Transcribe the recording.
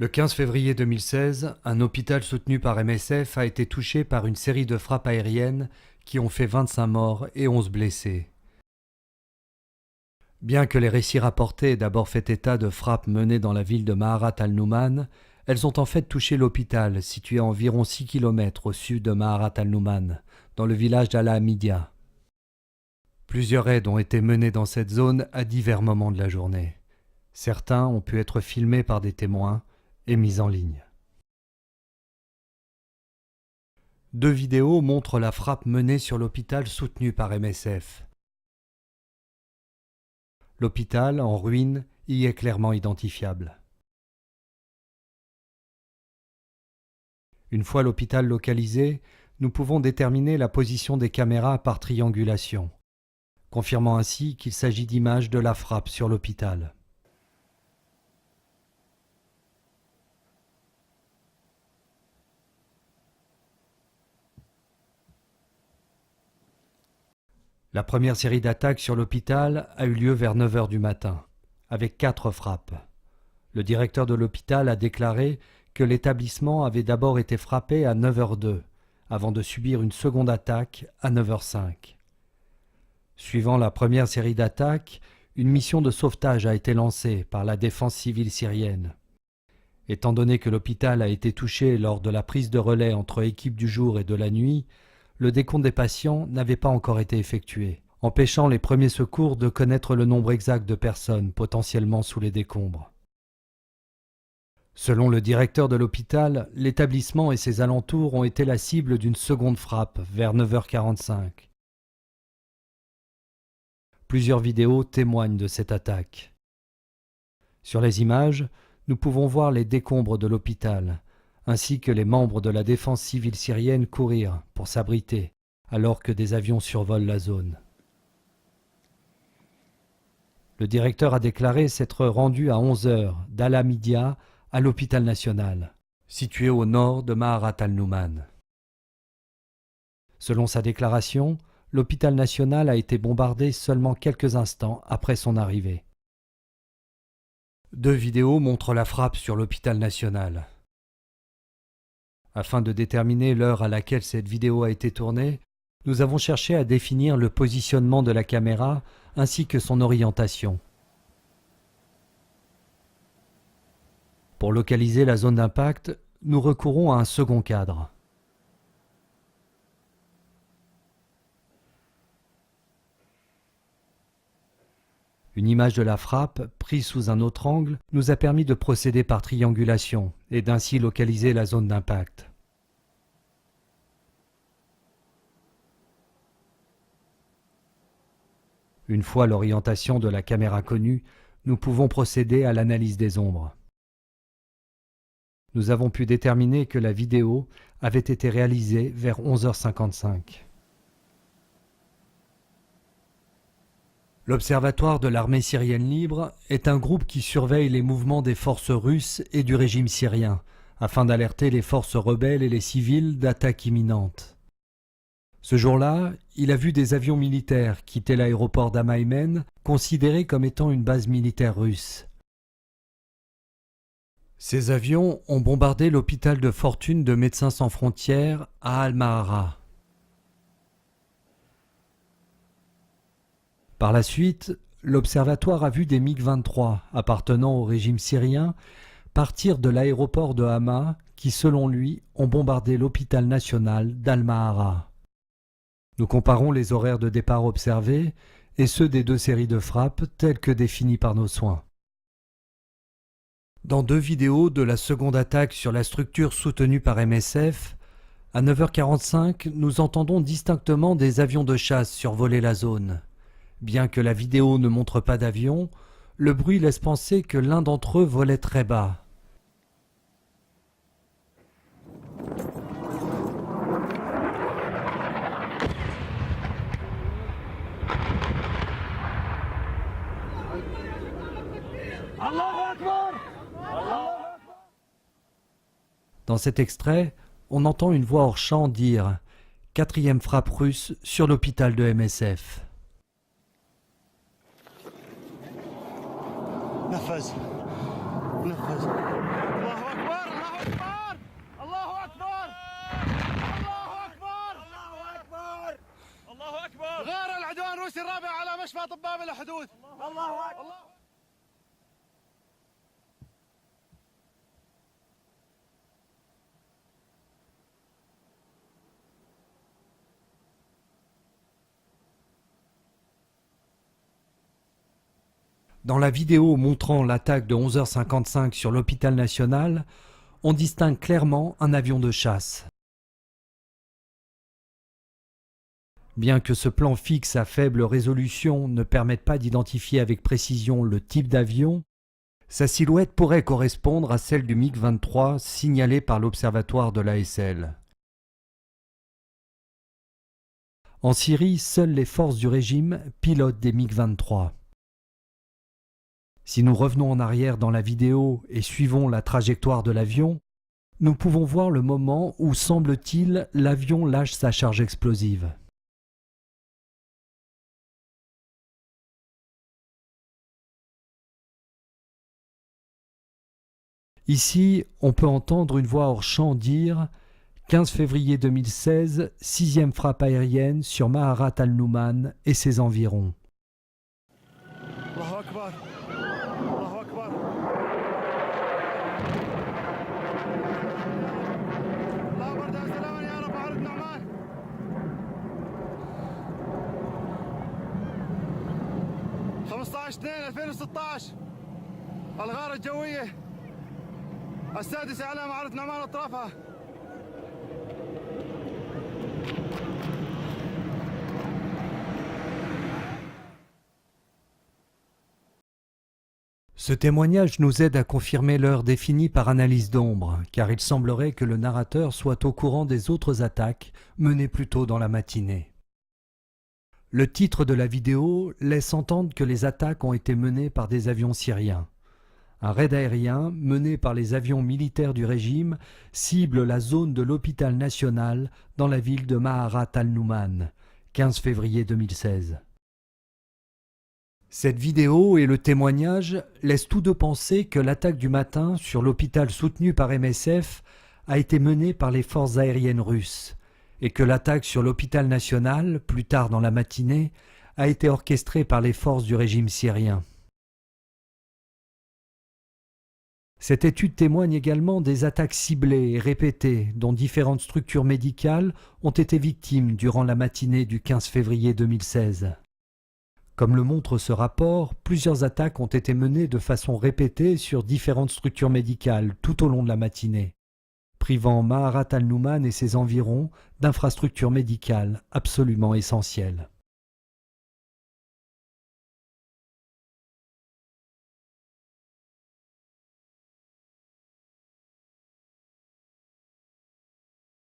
Le 15 février 2016, un hôpital soutenu par MSF a été touché par une série de frappes aériennes qui ont fait 25 morts et 11 blessés. Bien que les récits rapportés aient d'abord fait état de frappes menées dans la ville de Maharat al-Nouman, elles ont en fait touché l'hôpital, situé à environ 6 km au sud de Maharat al-Nouman, dans le village d'Al-Hamidia. Plusieurs raids ont été menés dans cette zone à divers moments de la journée. Certains ont pu être filmés par des témoins et mis en ligne. 2 vidéos montrent la frappe menée sur l'hôpital soutenu par MSF. L'hôpital, en ruine, y est clairement identifiable. Une fois l'hôpital localisé, nous pouvons déterminer la position des caméras par triangulation, confirmant ainsi qu'il s'agit d'images de la frappe sur l'hôpital. La première série d'attaques sur l'hôpital a eu lieu vers 9 h du matin, avec 4 frappes. Le directeur de l'hôpital a déclaré que l'établissement avait d'abord été frappé à 9 h 02, avant de subir une seconde attaque à 9 h 05. Suivant la première série d'attaques, une mission de sauvetage a été lancée par la défense civile syrienne. Étant donné que l'hôpital a été touché lors de la prise de relais entre équipes du jour et de la nuit, le décompte des patients n'avait pas encore été effectué, empêchant les premiers secours de connaître le nombre exact de personnes potentiellement sous les décombres. Selon le directeur de l'hôpital, l'établissement et ses alentours ont été la cible d'une seconde frappe vers 9 h 45. Plusieurs vidéos témoignent de cette attaque. Sur les images, nous pouvons voir les décombres de l'hôpital, ainsi que les membres de la défense civile syrienne courir pour s'abriter, alors que des avions survolent la zone. Le directeur a déclaré s'être rendu à 11 h d'Al-Hamidia à l'hôpital national, situé au nord de Maharat al-Nouman. Selon sa déclaration, l'hôpital national a été bombardé seulement quelques instants après son arrivée. 2 vidéos montrent la frappe sur l'hôpital national. Afin de déterminer l'heure à laquelle cette vidéo a été tournée, nous avons cherché à définir le positionnement de la caméra ainsi que son orientation. Pour localiser la zone d'impact, nous recourons à un second cadre. Une image de la frappe, prise sous un autre angle, nous a permis de procéder par triangulation et d'ainsi localiser la zone d'impact. Une fois l'orientation de la caméra connue, nous pouvons procéder à l'analyse des ombres. Nous avons pu déterminer que la vidéo avait été réalisée vers 11 h 55. L'Observatoire de l'armée syrienne libre est un groupe qui surveille les mouvements des forces russes et du régime syrien, afin d'alerter les forces rebelles et les civils d'attaques imminentes. Ce jour-là, il a vu des avions militaires quitter l'aéroport d'Amaïmen, considéré comme étant une base militaire russe. Ces avions ont bombardé l'hôpital de fortune de Médecins sans frontières à Al-Mahara. Par la suite, l'Observatoire a vu des MiG-23 appartenant au régime syrien partir de l'aéroport de Hama qui, selon lui, ont bombardé l'hôpital national d'Al-Mahara. Nous comparons les horaires de départ observés et ceux des 2 séries de frappes telles que définies par nos soins. Dans 2 vidéos de la seconde attaque sur la structure soutenue par MSF, à 9 h 45, nous entendons distinctement des avions de chasse survoler la zone. Bien que la vidéo ne montre pas d'avion, le bruit laisse penser que l'un d'entre eux volait très bas. Dans cet extrait, on entend une voix hors champ dire « 4e frappe russe sur l'hôpital de MSF ». نفذ نخرج. الله أكبر الله أكبر الله أكبر الله أكبر الله أكبر الله أكبر. غار العدوان الروسي الرابع على مشفى أطباء بلا حدود. الله أكبر. Dans la vidéo montrant l'attaque de 11h55 sur l'hôpital national, on distingue clairement un avion de chasse. Bien que ce plan fixe à faible résolution ne permette pas d'identifier avec précision le type d'avion, sa silhouette pourrait correspondre à celle du MiG-23 signalée par l'observatoire de l'ASL. En Syrie, seules les forces du régime pilotent des MiG-23. Si nous revenons en arrière dans la vidéo et suivons la trajectoire de l'avion, nous pouvons voir le moment où, semble-t-il, l'avion lâche sa charge explosive. Ici, on peut entendre une voix hors champ dire « 15 février 2016, 6e frappe aérienne sur Maharat al-Nouman et ses environs ». الله أكبر الله أكبر. الله برد سلاما يا رب عرض نعمان. 15/2/2016 الغارة الجوية السادسة على معرة نعمان أطرافها. Ce témoignage nous aide à confirmer l'heure définie par analyse d'ombre, car il semblerait que le narrateur soit au courant des autres attaques menées plus tôt dans la matinée. Le titre de la vidéo laisse entendre que les attaques ont été menées par des avions syriens. Un raid aérien mené par les avions militaires du régime cible la zone de l'hôpital national dans la ville de Maharat al-Nouman, 15 février 2016. Cette vidéo et le témoignage laissent tous deux penser que l'attaque du matin sur l'hôpital soutenu par MSF a été menée par les forces aériennes russes et que l'attaque sur l'hôpital national, plus tard dans la matinée, a été orchestrée par les forces du régime syrien. Cette étude témoigne également des attaques ciblées et répétées dont différentes structures médicales ont été victimes durant la matinée du 15 février 2016. Comme le montre ce rapport, plusieurs attaques ont été menées de façon répétée sur différentes structures médicales tout au long de la matinée, privant Maharat al-Nouman et ses environs d'infrastructures médicales absolument essentielles.